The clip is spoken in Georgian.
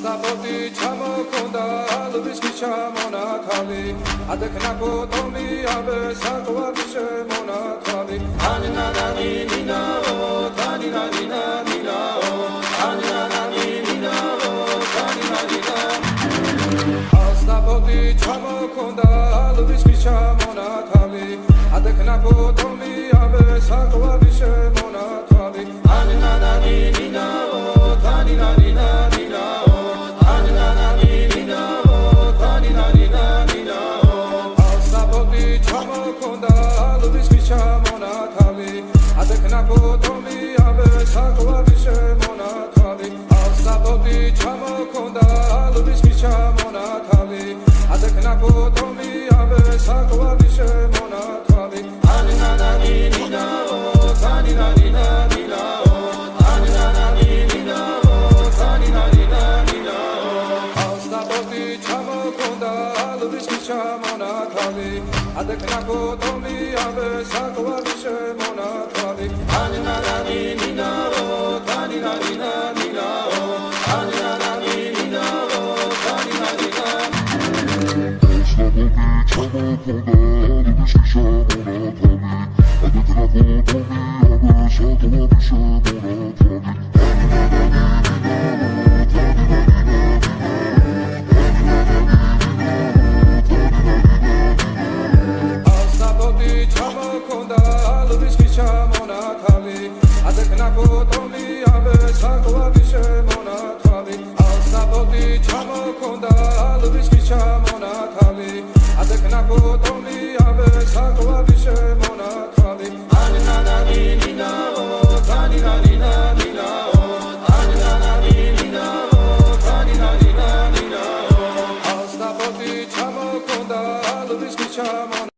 ასტაპოდი ჩამოქონდა ალბის ჩამონათალი ადექნა ფოტომი აბე საკვარი შემონათალი ანინანინინაო თანინანინინაო ანინანინინაო თანინანინა ასტაპოდი ჩამოქონდა ალბის ჩამონათალი ადექნა ფოტომი აბე საკვარი შემონათალი ანინანინინაო თანინანინინაო ანინანინინაო თანინანინინაო ასტაპოდი ჩამოქონდა ალბის ჩამონათალი ადექნა ფოტომი აბე საკვარი შემონათალი ასტაპოდი ჩამოქონდა ალბის ჩამონათალი ადექნა ფოტომი აბე საკვარი შემონათალი ანინანინინაო თანინანინინაო ანინანინინაო თანინანინინაო ასტაპოდი ჩამოქონდა ალბის ჩამონათალი ადექნა ფოტომი აბე საკვარი შემონათალი ანინანინინაო თანინანინინაო ანინანინინაო თანინანინინაო ასტაპოდი ჩამოქონდა ალბის ჩამონათალი ადექნა ფოტომი აბე საკვარი შემონათალი ასტაპოდი ჩამოქონდა ალბის ჩამონათალი ადექნა ფოტომი აბე საკვარი შემონათალი ანინანინინაო